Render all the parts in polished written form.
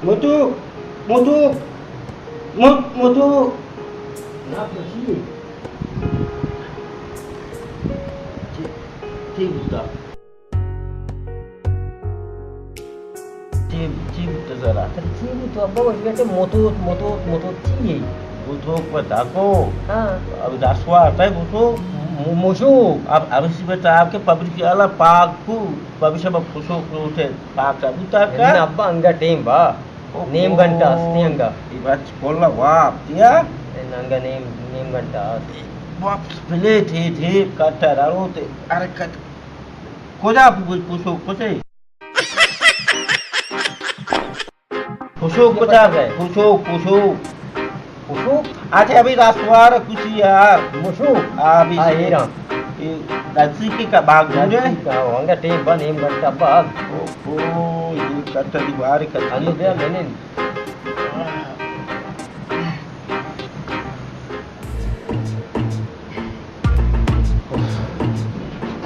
Mutu, mutu, mutu. Kenapa sih? Cik buta. Cik buta zara. Kecil itu apa biasa motor cie. Butuh बताको हाँ अब रसवा आता है बुतो मुशो अब इसी बेटा आपके पब्लिक वाला पाक को भविष्य में खुशो उठे पाक का बुता का ini abba angga tem ba name ganta asti angga इबाच बोला वाह दिया angga name ganta वाह पहले थे काटा रारो थे अरे कट कोजा पुशो कोसे पुशो कोजा पुशो पुशो Usuk अच्छा अभी रासवार कुछ यार musuk अभी ira ये नजदीकी का भाग ढूंढे angga tem ba name ganta ba ओहो ये कट्टा दीवार anu कट्टी dia menin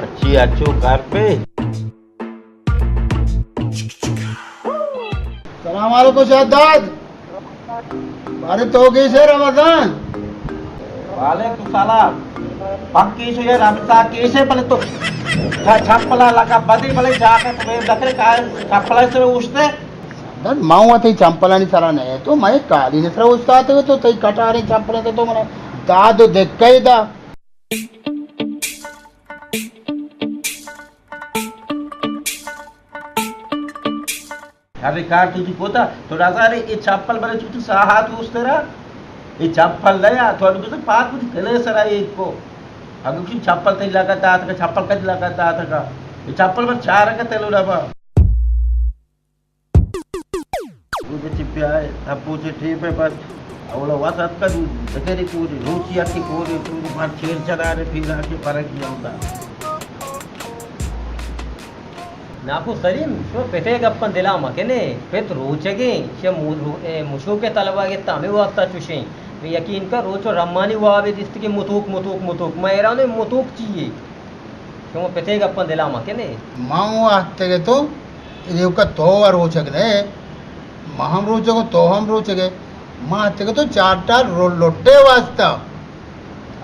अच्छी अच्छो कार पे सलाम वालेकुम शहजाद अरे तो कैसे रमजान वालेकुम सलाम पक्की से ये रमसा कैसे पले तो छप्पला लगा बदी भले जाके तुम्हें दखल का छप्पला से उठते दन माऊ अते चंपलानी सरा ने तो मैं काली ने सरा उस्ताते तो तई कटारे चंपले तो मने दादो देखई दा अरे कार तुझी कोता थोड़ा सा अरे ये चप्पल बड़े चुटी साहात उठते रहा ये चप्पल लया थोड़ी कुछ पास कुछ गले सरा ये को अगर कुछ चप्पल तई लगाता था चप्पल कद लगाता था ये चप्पल पर चार का तेलो डबा मुझे चिप्या है अब पूछे ठीक है बस अवला वासत का बतेरी पूरी रोची आती पूरी तुम बाहर छेड़ चढ़ा रहे फिर आके फर्क नहीं होता నాకు సలీం షో పెతేగప్పన్ దిలామా కెనే పెత్ రోచగే షే ముషోకే తలవాగే తమే వాస్తా చూషే वे यकीन कर रोचो रम्मानी वावे दिस्ती मुतूक मैराने मुतूक चाहिए क्यों पेतेगप्पन दिलामा केने माऊ आते तो ये का तो रोचक ने महम रोचक तो हम रोचके मां आते तो चारटा लोटे वास्ता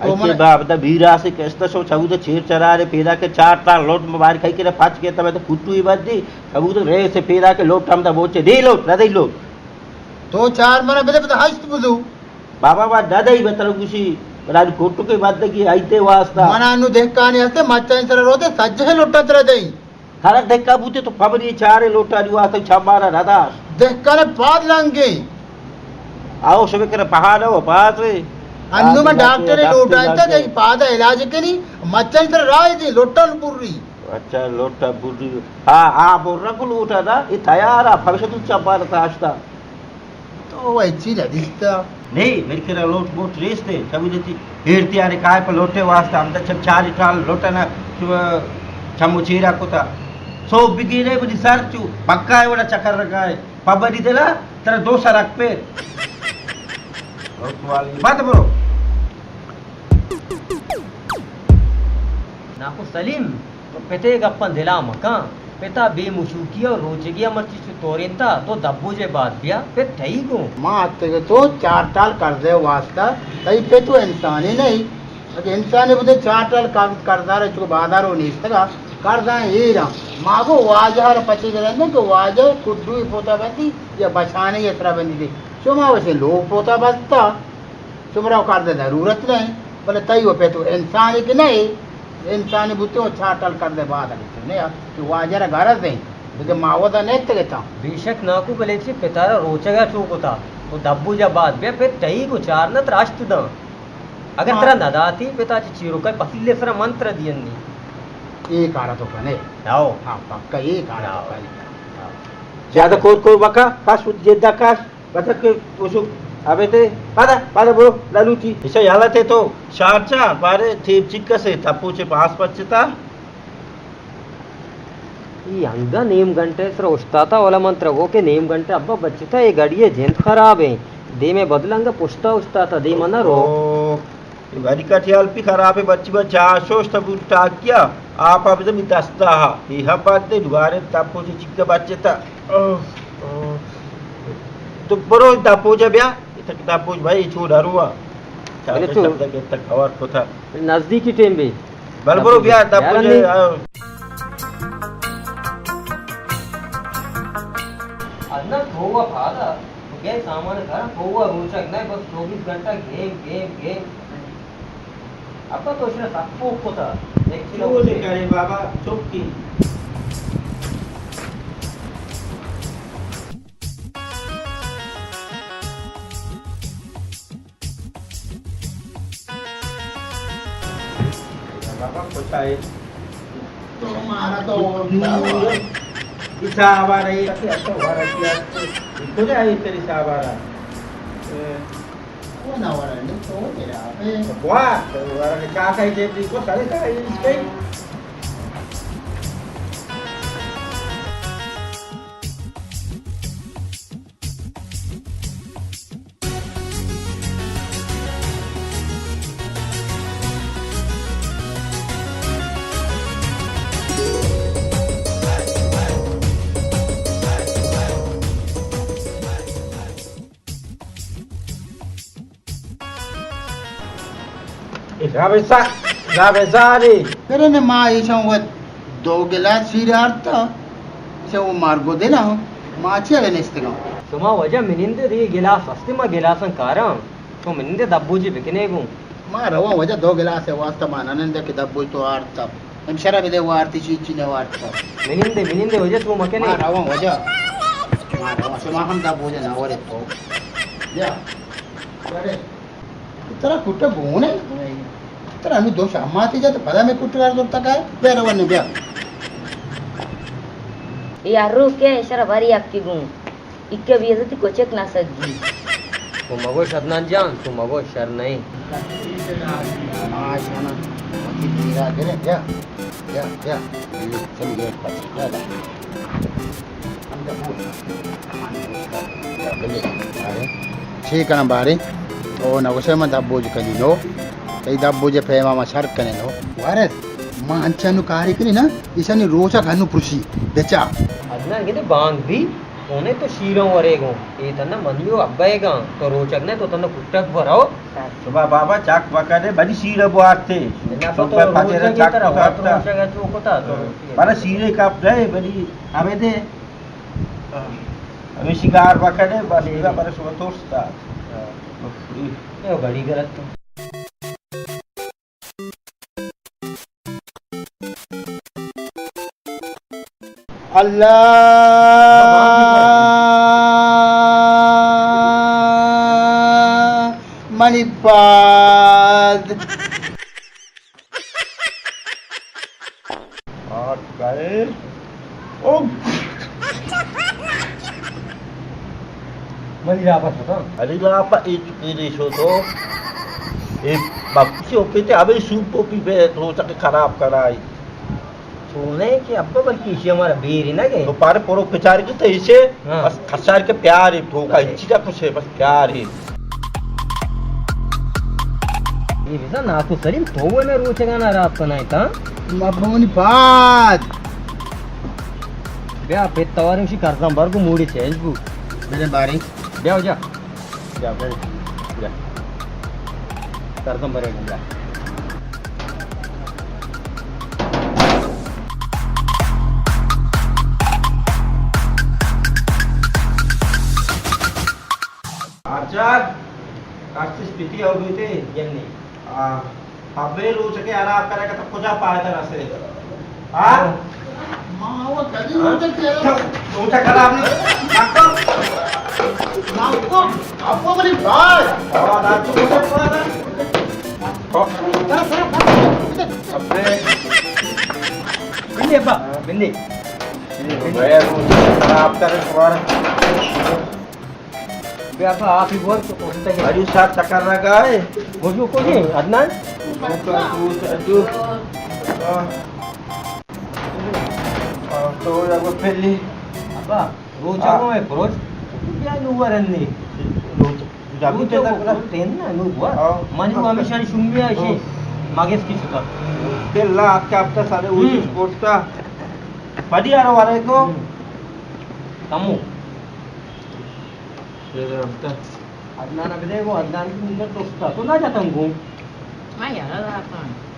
ऐसे बाप दा भीरा से कैस्ता सो छबू तो छेड़ चरा रे पेरा के चार तार लोट में बाहर खाई के फाच के तब तो फुट्टू ही बात दी छबू तो रे से पेरा के लोट हम दा बोचे दे लोट ना दे लोट तो चार मने बदे हस्त बुदू बाबा बात दादा ही बता कुशी राज कोटू के बात की आईते वास्ता मनानु देख कानी हस्ते मच्चन सर रोते सज्जे लोटत रे दई हरा देखा बूते तो खबर ये चारे लोटा जो वास्ता छमारा राधा देख काने पाद लंगे आओ सबे करे पहाड़ हो पास रे अन्नु में डॉक्टर ने लोटाता के पादा इलाज के नहीं मच्चन सर राय दी लोटन पुर्री अच्छा लोटा बुरी हाँ बोर्रा को लोटा था ये तैयार है भविष्य तू चपार था आस्ता तो अच्छी दिखता नहीं मेरे के लोट बोट रेस थे कभी जैसी हेरती आने काय पर लोटे वास्ता हम तो छप चार इटाल लोटा ना छमुचीरा को था सो बिगिरे बुद्धि सर चू पक्का है बड़ा चक्कर रखा है पब्बरी देला तेरा दो सर रख पे बात बोलो नाको सलीम तो पेतेगप्पन दिलामा का पेता बेमुशुकिया और रोचगिया मर्ची से तोरेंता तो दब्बू जे बात बिया पे ठई को मां आते तो चार टाल कर दे वास्ता तई पे तो इंसान ही नहीं अगर इंसान ही बुदे चार टाल करदा रे चो बादारो नहीं सका करदा ही रा मागो वाजहर पचे जरन तो वाजह कुड्डू ही पोता बंदी या बचाने ये तरह बंदी दे चुमा वैसे लोग पोता बसता चुमरा कर दे जरूरत नहीं बोले तई वो पे तो इंसान ही कि नहीं इंसान बुते वो चार टाल कर दे बाद नहीं कि वाजहर गरज दे तो मावदा नहीं तगता बेशक नाकू बलेची पेतारा रोचगा चूकुता तो दब्बू जा बात बिया पे ठई को चार न त्राष्ट द अगर तेरा नदाती पेताची चीरो का पहले सरा मंत्र दियन्नी एक आरा तो बने आओ हाँ पक्का एक आरा तो बने ज्यादा कोर बका काश जेदा काश बता के उसो अबे ते पादा ब्रो लालूची ऐसा याला ते तो चार बारे थे चिक्का से तपूचे पास पचता ಈ ಹಂಗ ನೇಮ್ ಗಂಟೆ ಹೆಸರು ಉಸ್ತಾತ ಒಲ ಮಂತ್ರ ಓಕೆ ನೇಮ್ ಗಂಟೆ ಹಬ್ಬ ಬಚ್ಚಿತ ಈ ಗಡಿಯ ಜೆಂತ್ ಖರಾಬ್ है दे में बदलंग पुष्टा उस्ताता दे मना रो वाली का ख्याल भी खराब है बच्ची बच्चा आशोष तब उल्टा किया आप अब तो मितास्ता हा ये बात दे दुबारे तब को चिक्का बच्चे था तो बरो दापोजा ब्या इतक दापोज भाई छू डरुआ अरे चाहे तो- शब्द के तक खबर को था नजदीकी टेम बे बरो ब्या दापोजे अदना थोवा फादा गे सामान घर थोवा रोचक नहीं बस 24 घंटा गेम गेम गेम अब तो इसने सबको होता एक किलो क्यों नहीं करे बाबा चुप की बाबा कुछ आए तुम्हारा तो isa abara yi ake aka wara kiya ito da yi tari sa abara wana wara ne to ira wa wara ne ka kai je ko sare ka yi kai Gabesari. Pero ne ma isang wat do gelas sirarta se o margo de na ma chele nestega सुमा वजह मिनिंदे दी गिलास अस्ति मा गिलासन कारम तो मिनिंदे दब्बूजी बिकने गु ma rawa waja do gelas e wasta ma nanen de ke dabbo to arta em shara be de warti chi ne warta मिनिंदे वजह तू मकने ma rawa waja ma rawa se ma ham dabbo je na ore to ya अरे इतना कुट्टा बोने इतना अनु दोष अम्माती जाते पता में कुट्टा कर दोता काय बेरा वन्ने ब्या यारो के इशारा भारी आपकी गूं इक्के बेइज्जती को चेक ना सकी तू मगो शदनान जान तू मगो शर नहीं माशाना मती तेरा करे ब्या ब्या ब्या ये चली गए पछी दादा अंदर बोल या बले अरे ठीक है ना बारी ओ ना उसे मत दाबो जी कनी नो कई दाबो जे फेमा मा शर्क कने नो वारे मांचनु कारी करी ना इसानी रोचा खानु पुरुषी बेचा अदना गिदे बांग दी ओने तो शीरों वरेगो ए तन्ना मनियो अब्बाएगा तो रोचक ने तो तन्ना कुट्टक भराओ Coba baba cak bakade badi sira buate. Sampai pacara cak kapta. Para sira kapta badi abede. Ami sigar bakade badi para suatosta. ये घड़ी गलत तो Allah Manipad Okay. Oh. मनी रापस होता Alila apa itu kiri soto. Bagus sih oke te abe soup opi be rocha ke kharab karai. सोने के अब्बा बल्कि इसी हमारा बेर ही ना गए तो पारे परो पिचार के तो इसे हाँ। बस खसार के प्यार है धोखा इसी का कुछ है बस प्यार है ये वैसा ना तो सलीम तो वो में रोचेगा ना रात को नहीं था Manipad ब्याह पे तवारिंग शी करता बर्गु मूडी चेंज बु Bele bari ब्याह हो जा जा भाई जा करता बरेगा आचार कास्टिस स्थिति हो गई थी यन्नी अबे रोच के आराम करेगा तो कुछ पाया था रसे हाँ Mawa kadi rocha kera Rochak करा आपने नाको Nako Apo Manipad और नाको रोचा पड़ा था अबे बिन्नी अब्बा बिन्नी भैया रोच खराब करे और ब्याह तो आप ही बोल तो कोसते हैं हरी साथ चक्कर लगा है गोजू को जी अदनान तो जब पहले अब्बा रोचा को मैं रोज ब्याह नुवर अन्नी जाबी ते तक तेन ना नुवर मनी वो हमेशा शुम्बिया इसे मागेस की चुका तेला के आपका सारे वो स्पोर्ट्स का पड़ी आ रहा वाले को तमु फिर अब तक अदनान अब देखो अदनान की मुझे दोस्त तो ना जाता हूँ मैं यार